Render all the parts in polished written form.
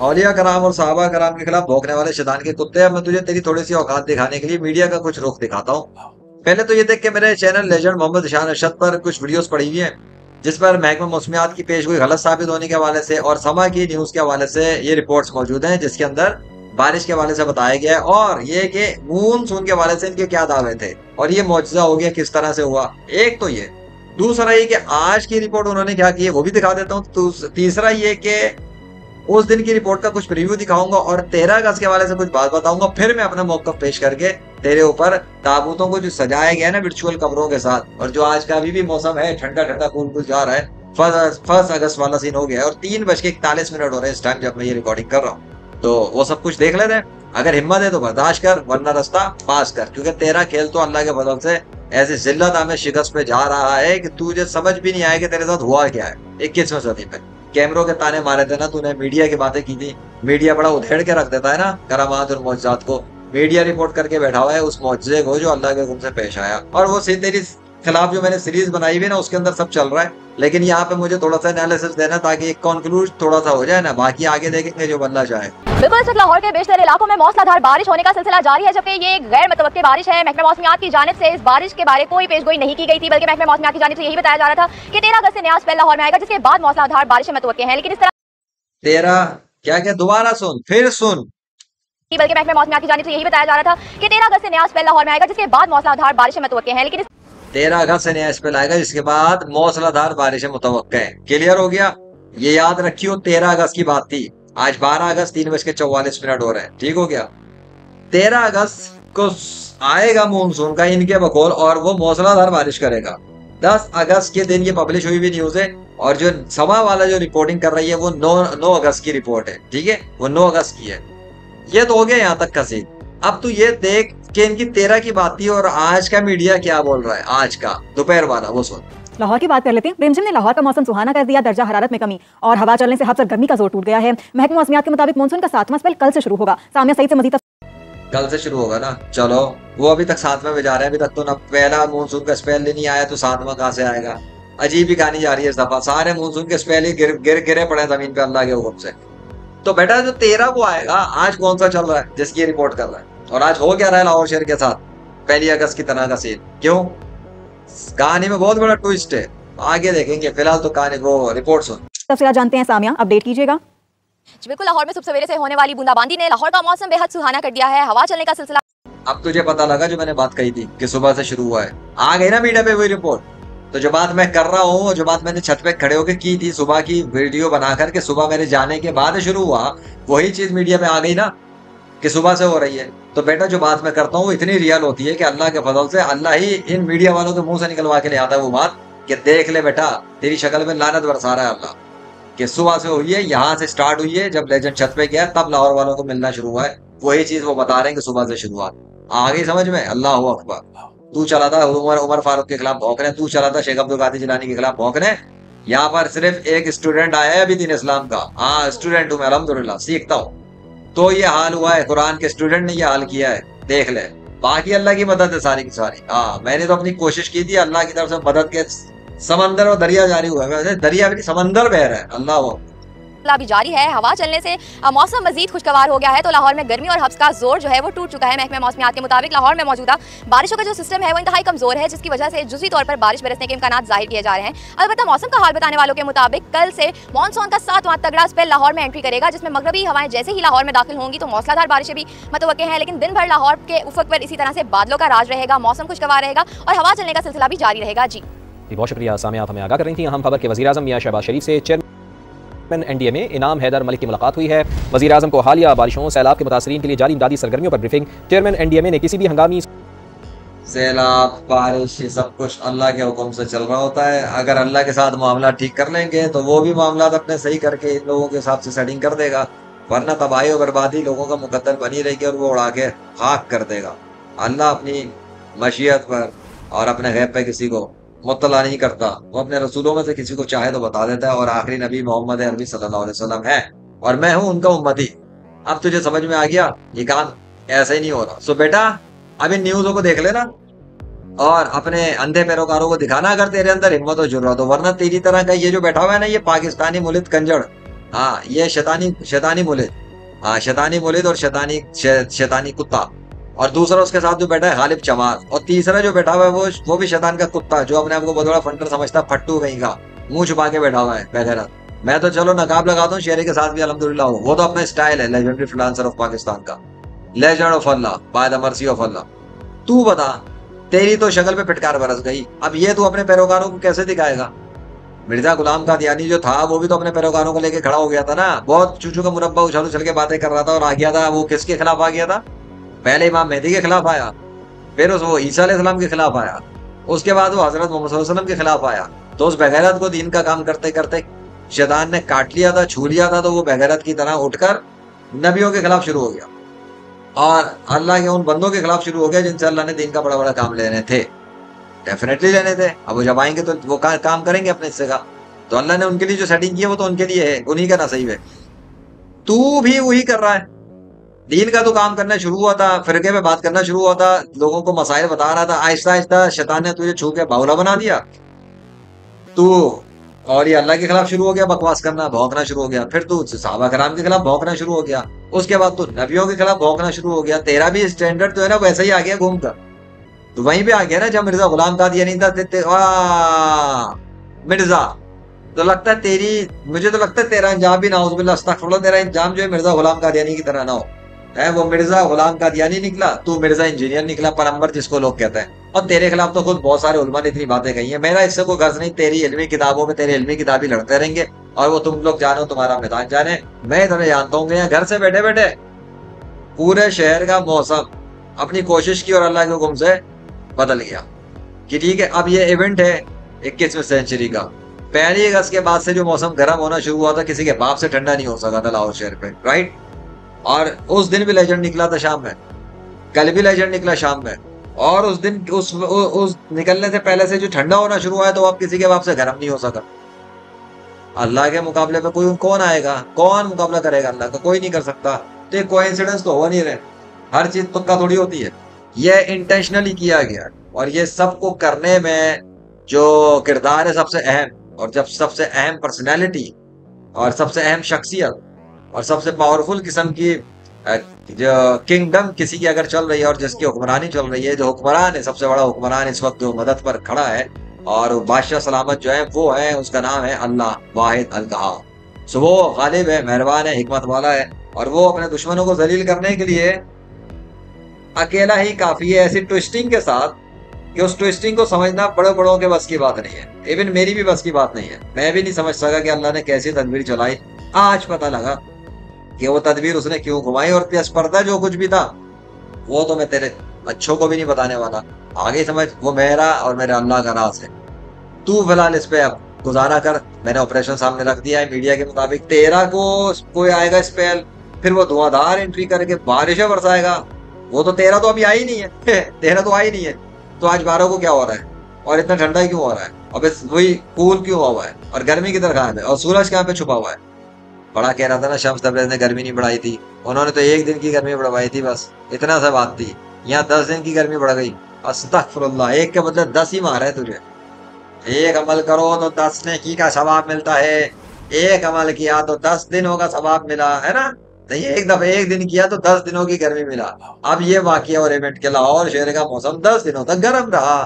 औलिया कराम और साहबा कराम के खिलाफ भौंकने वाले शैतान के कुत्ते। अब मैं तुझे तेरी थोड़ी सी औकात दिखाने के लिए मीडिया का कुछ रुख दिखाता हूँ। पहले तो ये देख के मेरे चैनल लेजेंड मोहम्मद ईशान अरशद पर कुछ वीडियोस पड़ी हुई हैं, जिस पर महकमा मौसमियात की पेशगोई गलत साबित होने के हवाले से और समा की न्यूज के हवाले से ये रिपोर्ट्स मौजूद हैं, जिसके अंदर बारिश के हवाले से बताया गया है और ये कि मूनसून के हवाले से इनके क्या दावे थे और ये मौजूदा हो गया किस तरह से हुआ। एक तो ये, दूसरा ये कि आज की रिपोर्ट उन्होंने क्या की है वो भी दिखा देता हूँ। तीसरा ये कि उस दिन की रिपोर्ट का कुछ प्रीव्यू दिखाऊंगा और 13 अगस्त के हवाले से कुछ बात बताऊंगा। फिर मैं अपना मौकफ पेश करके तेरे ऊपर ताबूतों को जो सजाया गया है ना वर्चुअल कब्रों के साथ, और जो आज का अभी भी मौसम है ठंडा ठंडा कूल कूल जा रहा है, फर्स्ट अगस्त वाला सीन हो गया है और 3:41 हो रहे हैं इस टाइम जब मैं ये रिकॉर्डिंग कर रहा हूँ। तो वो सब कुछ देख लेते हैं। अगर हिम्मत है तो बर्दाश्त कर, वरना रास्ता पास कर, क्योंकि तेरा खेल तो अल्लाह के फजल से ऐसी जिल्लत आमेज शिकस्त पे जा रहा है कि तुझे समझ भी नहीं आएगा तेरे साथ हुआ क्या है। 21वीं सदी पे कैमरों के ताने मारे थे ना तूने, मीडिया की बातें की थी। मीडिया बड़ा उधेड़ के रख देता है ना करामात और मौजूदात को। मीडिया रिपोर्ट करके बैठा हुआ है उस मौजूदे को जो अल्लाह के हुक्म से पेश आया, और वो तेरी खिलाफ जो मैंने सीरीज बनाई हुई ना उसके अंदर सब चल रहा है। लेकिन यहाँ पे मुझे थोड़ा सा एनालिसिस देना ताकि एक कंक्लूड थोड़ा सा हो जाए ना, बाकी आगे देखेंगे जो बनना चाहे। बिल्कुल इस वक्त लाहौर के बेशतर इलाकों में मौसलाधार बारिश होने का सिलसिला जारी है, जबकि ये एक गैर मुतवक्की बारिश है। महकमा मौसमियात की जानिब से इस बारिश के बारे कोई पेशगोई नहीं की गई थी, बल्कि महकमा मौसमियात की जानिब से यही बताया जा रहा था कि 13 अगस्त से नया स्पेल लाहौर में आएगा, जिसके बाद मौसलाधार बारिशें मुतवक्की हैं। लेकिन इस तरह 13 क्या क्या दोबारा सुन, फिर सुन। बल्कि महकमा मौसमियात की जानिब से यही बताया जा रहा था कि 13 अगस्त से नया स्पेल लाहौर में आएगा, जिसके बाद मौसलाधार बारिशें मुतवक्की हैं। लेकिन 13 अगस्त से नया स्पेल आएगा, जिसके बाद मौसलाधार बारिशें मुतवक्किल है। क्लियर हो गया? ये याद रखियो 13 अगस्त की बात थी। आज 12 अगस्त 3:44 हो रहे हैं। ठीक हो गया? 13 अगस्त को आएगा मानसून का इनके बकौल और वो मौसलाधार बारिश करेगा। 10 अगस्त के दिन ये पब्लिश हुई हुई न्यूज है, और जो समा वाला जो रिपोर्टिंग कर रही है वो 9 अगस्त की रिपोर्ट है। ठीक है, वो 9 अगस्त की है। ये तो हो गया यहाँ तक का सीन। अब तू ये देख कि इनकी 13 की बात थी और आज का मीडिया क्या बोल रहा है, आज का दोपहर वाला, वो सुन। लाहौर की बात कर लेते हैं। रिमझिम ने लाहौर का मौसम सुहाना कर दिया, दर्जा हरारत में कमी और हवा चलने से हफ्स गर्मी का जोर टूट गया है। महकमा मौसमियात के मुताबिक मानसून का 7वां स्पेल कल से शुरू होगा। सामिया सईद से मजीद कल से शुरू होगा ना? चलो, वो अभी तक 7वें में जा रहे हैं। अभी तक तो ना पहला मानसून का स्पेल ही नहीं आया, तो 7वां कहाँ से आएगा? अजीब ही कहानी जा रही है इस दफा। सारे मानसून के स्पेल ही गिरे पड़े जमीन पे अल्लाह के हुक्म से। तो बेटा जो 13 को आएगा, आज कौन सा चल रहा है जिसकी रिपोर्ट कर रहा है, और आज हो क्या रहा है लाहौर शहर के साथ 1 अगस्त की तरह का सीन? क्यों? कहानी में बहुत बड़ा ट्विस्ट है, आगे देखेंगे। फिलहाल तो कहानी वो रिपोर्ट सुन। तफसीलात जानते हैं। सामिया अपडेट कीजिएगा। बिल्कुल लाहौर में सुबह सवेरे से होने वाली बूंदाबांदी ने लाहौर का मौसम बेहद सुहाना कर दिया है। हवा चलने का सिलसिला अब तुझे पता लगा जो मैंने बात कही थी कि सुबह से शुरू हुआ है, आ गई ना मीडिया पे वही रिपोर्ट। तो जो बात मैं कर रहा हूँ, जो बात मैंने छत पे खड़े होकर की थी सुबह की वीडियो बनाकर के सुबह मेरे जाने के बाद शुरू हुआ, वही चीज मीडिया में आ गई ना कि सुबह से हो रही है। तो बेटा जो बात मैं करता हूँ वो इतनी रियल होती है कि अल्लाह के फजल से अल्लाह ही इन मीडिया वालों के मुंह से निकलवा के ले आता है वो बात कि देख ले बेटा, तेरी शक्ल में लानत बरसा रहा है अल्लाह, कि सुबह से हुई है, यहाँ से स्टार्ट हुई है। जब लेजेंड छत पे गया तब लाहौर वालों को मिलना शुरू हुआ है। वही चीज वो बता रहे हैं कि सुबह से शुरुआत आ गई समझ में। अल्लाह अकबर। तू चला था उमर फारूक के खिलाफ भौंकने, तू चला था शेख अब्दुल कादिर जिलानी के खिलाफ भौंकने। यहाँ पर सिर्फ एक स्टूडेंट आया है अभी दीन इस्लाम का। हाँ, स्टूडेंट हूँ मैं, अल्हम्दुलिल्लाह सीखता हूँ। तो ये हाल हुआ है, कुरान के स्टूडेंट ने ये हाल किया है, देख ले। बाकी अल्लाह की मदद है सारी की सारी। हाँ, मैंने तो अपनी कोशिश की थी, अल्लाह की तरफ से मदद के समंदर और दरिया जारी हुआ है। दरिया भी समंदर बह रहा है, अल्लाह भी जारी है। हवा चलने से मौसम मजीद खुशगवार हो गया है, तो लाहौर में गर्मी और हब्स का जोर जो है वो टूट चुका है। महकमा मौसमियात के मुताबिक लाहौर में मौजूदा बारिशों का जो सिस्टम है वो इंतहाई कमजोर है, जिसकी वजह से जुज़ी तौर पर बारिश बरसने के इम्कानात जाहिर किए जा रहे हैं। अलबत्ता मौसम का हाल बताने वालों के मुताबिक कल से मानसून का 7वां तगड़ा स्पेल लाहौर में एंट्री करेगा, जिसमें मगरबी हवाएं जैसे ही लाहौर में दाखिल होंगी तो मौसलाधार बारिशें भी मुतवक्किल हैं। लेकिन दिन भर लाहौर के उफक पर इसी तरह से बादलों का राज रहेगा, मौसम खुशगवार रहेगा और हवा चलने का सिलसिला भी जारी रहेगा। जी बहुत शुक्रिया सामिया, आप हमें आगाह कर रही थी। अहम खबर के वज़ीर-ए-आज़म मियां शहबाज शरीफ से चेयरमैन एनडीए में इनाम हैदर मलिक की मुलाकात हुई है। वज़ीर-ए-आज़म को हालिया बारिशों सैलाब के मुतासरीन के लिए जारी इमदादी सरगर्मियों पर ब्रीफिंग। चेयरमैन एनडीए ने किसी भी हंगामी सैलाब बारिश ये सब कुछ अल्लाह के हुक्म से चल रहा होता है। अगर अल्लाह के साथ मामला ठीक कर लेंगे तो वो भी मामला अपने सही करके इन लोगों के हिसाब से सेटिंग कर देगा, वरना तबाही और बर्बादी लोगों का मुकद्दर बनी रहेगी और वो उड़ा के खाक कर देगा। अल्लाह अपनी मशीयत पर और अपने गैब पे किसी को मुत्तला नहीं करता, वो अपने रसूलों में से किसी को चाहे तो बता देता है। और आखिरी नबी मोहम्मद अरबी सल्लल्लाहु अलैहि वसल्लम है और मैं हूं उनका उम्मती। अब तुझे समझ में आ गया ये काम ऐसा ही नहीं हो रहा। सो बेटा अब इन न्यूज़ों को देख लेना और अपने अंधे पैरोकारों को दिखाना अगर तेरे अंदर हिम्मत और जुर्रत हो, वरना तेरी तरह का ये जो बैठा हुआ है ना, ये पाकिस्तानी मुलित कंजड़, हाँ ये शैतानी मुलिद, हाँ शैतानी मुलिद और शैतानी कुत्ता। और दूसरा उसके साथ जो बैठा है गालिब चमार, और तीसरा जो बैठा हुआ है वो भी शैतान का कुत्ता, जो अपने आप को बहुत बड़ा फंटर समझता है, फट्टू कहीं का, मुंह छुपा के बैठा हुआ है वगैरह। मैं तो चलो नकाब लगाता हूँ, शेरे के साथ भी अल्हम्दुलिल्लाह हूँ, वो तो अपना स्टाइल है, लेजेंडरी फ्रीलांसर ऑफ पाकिस्तान का, legend of Allah by the mercy of Allah. तू बता, तेरी तो शक्ल पे फिटकार बरस गई, अब ये तू अपने पैरोकारों को कैसे दिखाएगा? मिर्जा गुलाम कादियानी जो था वो भी तो अपने पैरोकारों को लेके खड़ा हो गया था ना, बहुत चूचू का मुरब्बा उछल उछल के बातें कर रहा था और आ गया था। वो किसके खिलाफ आ गया था? पहले इमाम मेहदी के खिलाफ आया, फिर वो ईसा अलैहिस्सलाम के खिलाफ आया, उसके बाद वो हजरत मोहम्मद सल्लल्लाहु अलैहि वसल्लम के खिलाफ आया। तो उस बेगैरत को दीन का काम करते करते शैतान ने काट लिया था, छू लिया था, तो वो बेगैरत की तरह उठकर नबियों के खिलाफ शुरू हो गया और अल्लाह के उन बंदों के खिलाफ शुरू हो गया जिनसे अल्लाह ने दीन का बड़ा बड़ा काम लेने थे। डेफिनेटली लेने थे, अब वो जब आएंगे तो वो काम करेंगे अपने हिस्से का। तो अल्लाह ने उनके लिए जो सेटिंग की है वो तो उनके लिए है, उन्हीं का नसीब है। तू भी वही कर रहा है। दीन का तो काम करना शुरू हुआ था, फिरके पे बात करना शुरू हुआ था, लोगों को मसाइल बता रहा था, आहिस्ता आहिस्ता शैतान ने तुझे छू के बाउला बना दिया तू, और ये अल्लाह के खिलाफ शुरू हो गया बकवास करना, भौंकना शुरू हो गया। फिर तू सहाबा कराम के खिलाफ भौंकना शुरू हो गया, उसके बाद तू नबियों के खिलाफ भौंकना शुरू हो गया। तेरा भी स्टैंडर्ड जो है ना वैसा ही आ गया घूम कर, तो वहीं पे आ गया ना जब मिर्जा गुलाम कादियानी था। मिर्जा तो लगता है मुझे तो लगता है तेरा अंजाम भी ना हो, अस्तगफिरुल्लाह, तेरा अंजाम जो है मिर्जा गुलाम कादियानी की तरह ना हो। है वो मिर्जा गुलाम कादियानी निकला, तू मिर्जा इंजीनियर निकला, पैगंबर जिसको लोग कहते हैं। और तेरे खिलाफ तो खुद बहुत सारे उलमा ने इतनी बातें कही है। मेरा इससे कोई गर्ज नहीं, तेरी इल्मी किताबों में तेरे इल्मी किताबी लड़ते रहेंगे और वो तुम लोग जानो, तुम्हारा मैदान जाने। मैं तुम्हें जानता हूँ कि घर से बैठे बैठे पूरे शहर का मौसम अपनी कोशिश की और अल्लाह के हुक्म से बदल गया कि ठीक है अब ये इवेंट है 21वीं सेंचुरी का। 1 अगस्त के बाद से जो मौसम गर्म होना शुरू हुआ था, किसी के बाप से ठंडा नहीं हो सका था लाहौर शहर पे, राइट। और उस दिन भी लेजेंड निकला था शाम में, कल भी लेजेंड निकला शाम में, और उस दिन उस निकलने से पहले से जो ठंडा होना शुरू हुआ है तो अब किसी के बाप से गर्म नहीं हो सका। अल्लाह के मुकाबले पे कौन आएगा, कौन मुकाबला करेगा अल्लाह का? कोई नहीं कर सकता। तो ये कोइंसिडेंस तो हो नहीं रहे, हर चीज तुक्का थोड़ी होती है, यह इंटेंशनली किया गया। और ये सबको करने में जो किरदार है सबसे अहम, और जब सबसे अहम पर्सनैलिटी और सबसे अहम शख्सियत और सबसे पावरफुल किस्म की जो किंगडम किसी की अगर चल रही है और जिसकी हुक्मरानी चल रही है, जो हुक्मरान है, सबसे बड़ा हुक्मरान इस वक्त जो मदद पर खड़ा है और बादशाह सलामत जो है वो है, उसका नाम है अल्लाह वाहिद अल कहार। सो वो गालिब है, मेहरबान है, हिकमत वाला है, और वो अपने दुश्मनों को जलील करने के लिए अकेला ही काफी है, ऐसी ट्विस्टिंग के साथ कि उस ट्विस्टिंग को समझना बड़े बड़ों के बस की बात नहीं है, इवन मेरी भी बस की बात नहीं है। मैं भी नहीं समझ सका कि अल्लाह ने कैसी तदबीर चलाई। आज पता लगा कि वो तदबीर उसने क्यों घुमाई, और पर्दा जो कुछ भी था वो तो मैं तेरे अच्छों को भी नहीं बताने वाला, आगे समझ, वो मेरा और मेरे अल्लाह का राज है। तू फिलहाल इस पे अब गुजारा कर, मैंने ऑपरेशन सामने रख दिया है मीडिया के मुताबिक। तेरा को कोई आएगा स्पेल, फिर वो धुआंधार एंट्री करके बारिशें बरसाएगा, वो तो तेरा तो अभी आई नहीं है तेरा तो आई नहीं है। तो आज 12 को क्या हो रहा है और इतना ठंडा क्यों हो रहा है, और वही कूल क्यों हुआ है, और गर्मी किधर कहाँ है, और सूरज कहाँ पे छुपा हुआ है? बड़ा कह रहा था ना शम्स तबरेज ने गर्मी नहीं बढ़ाई थी, उन्होंने तो 1 दिन की गर्मी बढ़वाई थी, बस इतना सा बात थी। यहाँ 10 दिन की गर्मी बढ़ गई। अस्तगफुरुल्लाह, 1 के बदले 10 ही मारा है तुझे। 1 अमल करो तो 10 नेकी का सवाब मिलता है, 1 अमल किया तो 10 दिनों का सवाब मिला, है ना? नहीं, 1 दफा 1 दिन किया तो 10 दिनों की गर्मी मिला। अब ये वाकया और इवेंट के लाहौर शहर का मौसम 10 दिनों तक गर्म रहा,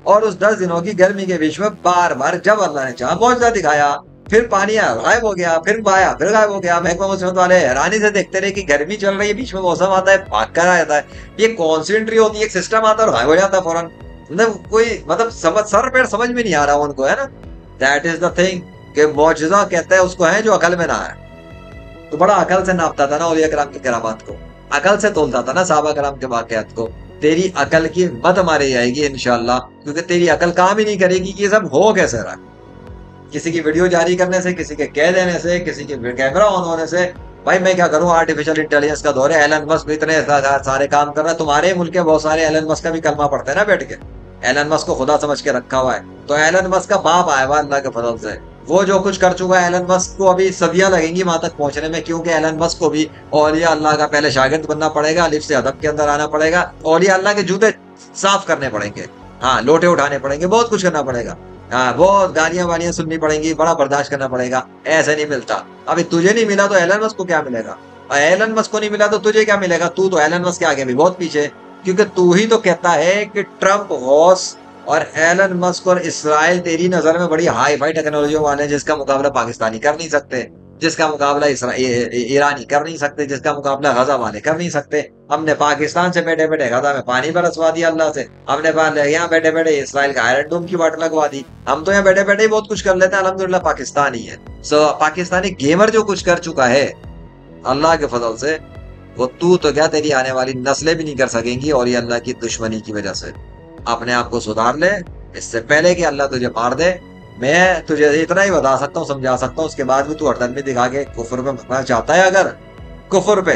और उस 10 दिनों की गर्मी के बीच में बार बार जब अल्लाह ने चाहा मौजूदा दिखाया, फिर पानी आया गायब हो गया, फिर आया फिर गायब हो गया। महकमा मौसम वाले हैरानी से देखते रहे कि गर्मी चल रही है, बीच में मौसम आता है, भाग कर आ जाता है, ये कौन सी एंट्री होती है, एक सिस्टम आता है और गायब हो जाता है फौरन। मतलब सर पैर समझ में नहीं आ रहा उनको, है ना? दैट इज द थिंग कि मौजूदा कहते हैं उसको है जो अकल में ना है। तो बड़ा अकल से नापता था ना औलिया कराम की करामात को, अकल से तोलता था ना साहबा कराम के वाकयात को। तेरी अकल की मत मारी जाएगी इंशाल्लाह, क्योंकि तेरी अकल काम ही नहीं करेगी कि ये सब हो कैसे रहा। किसी की वीडियो जारी करने से, किसी के कह देने से, किसी के कैमरा ऑन होने से, भाई मैं क्या करूं, आर्टिफिशियल इंटेलिजेंस का दौर है, एलन मस्क इतने सारे काम कर रहा है, तुम्हारे मुल्क के बहुत सारे एलन मस्क का भी कलमा पढ़ते हैं ना बैठ के, एलन मस्क को खुदा समझ के रखा हुआ है। तो एलन मस्क का बाप आया हुआ अल्लाह के फजल से, वो जो कुछ कर चुका है, एलन मस्क को अभी सदियां लगेंगी वहां तक पहुंचने में, क्योंकि एलन मस्क को भी औलिया अल्लाह का पहले शागिर्द बनना पड़ेगा, अलिफ से अदब के अंदर आना पड़ेगा, औलिया अल्लाह के जूते साफ करने पड़ेंगे, हाँ लोटे उठाने पड़ेंगे, बहुत कुछ करना पड़ेगा। बहुत गालियां वालियां सुननी पड़ेंगी, बड़ा बर्दाश्त करना पड़ेगा, ऐसे नहीं मिलता। अभी तुझे नहीं मिला तो एलन मस्क को क्या मिलेगा, और एलन मस्क को नहीं मिला तो तुझे क्या मिलेगा? तू तो एलन मस्क के आगे भी बहुत पीछे, क्योंकि तू ही तो कहता है कि ट्रम्प, गौस और एलन मस्क और इसराइल तेरी नजर में बड़ी हाई फाई टेक्नोलॉजी वाले हैं, जिसका मुकाबला पाकिस्तानी कर नहीं सकते, जिसका मुकाबला ईरानी कर नहीं सकते, जिसका मुकाबला गजा वाले कर नहीं सकते। हमने पाकिस्तान से बैठे बैठे गजा में पानी बरसवा दिया अल्लाह से, हमने यहाँ बैठे बैठे इसराइल का आयरन डोम की वाट लगवा दी। हम तो यहाँ बैठे बैठे ही बहुत कुछ कर लेते हैं, अल्हम्दुलिल्लाह पाकिस्तान ही है। सो पाकिस्तानी गेमर जो कुछ कर चुका है अल्लाह के फजल से, वो तू तो क्या, तेरी आने वाली नस्लें भी नहीं कर सकेंगी। और ये अल्लाह की दुश्मनी की वजह से अपने आप को सुधार ले, इससे पहले कि अल्लाह तुझे मार दे। मैं तुझे इतना ही बता सकता हूँ, समझा सकता हूँ, उसके बाद भी तू हरदमी दिखा के कुफर पे मरना चाहता है। अगर कुफर पे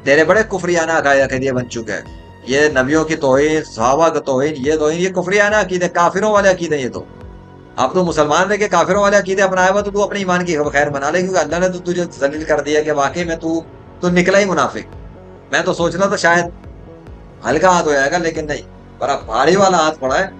तेरे बड़े कुफरियाना अकीदे बन चुके हैं, ये नबियों की तौहीन, सहाबा की तौहीन, ये कुफरियाना अकीदे, काफिरों वाले अकीदे। ये तो अब तो मुसलमान रह के काफिरों वाले अकीदे अपनाया हुआ, तो तू अपने ईमान की खैर बना ले, क्योंकि अल्लाह ने तो तुझे जलील कर दिया कि वाकई में तू निकला ही मुनाफिक। मैं तो सोच रहा था शायद हल्का हाथ हो जाएगा, लेकिन नहीं, बड़ा भारी वाला हाथ पड़ा है।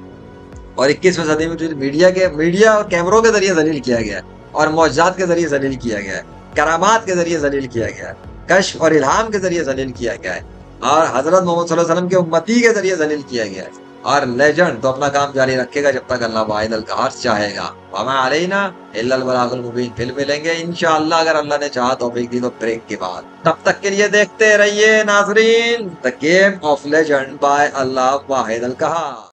और 21वीं सदी में तुझे मीडिया और कैमरों के जरिए जलील किया गया है, और मौजज़ात के जरिए जलील किया गया है, करामात के जरिए जलील किया गया है, कश्फ और इल्हाम के जरिए जलील किया गया है, और हजरत मोहम्मद सल्लल्लाहु अलैहि वसल्लम के उम्मती के जरिए जलील किया गया है। और लेजेंड तो अपना काम जारी रखेगा जब तक अल्लाह वाहिदुल कहहार चाहेगा। वमा अलैना इल्लल बलागुल मुबीन। फिर मिलेंगे इंशाअल्लाह, अगर अल्लाह ने चाहा तौफीक दी तो ब्रेक के बाद। तब तक के लिए देखते रहिए नाज़रीन the game of legend by Allah वाहिदुल कहहार।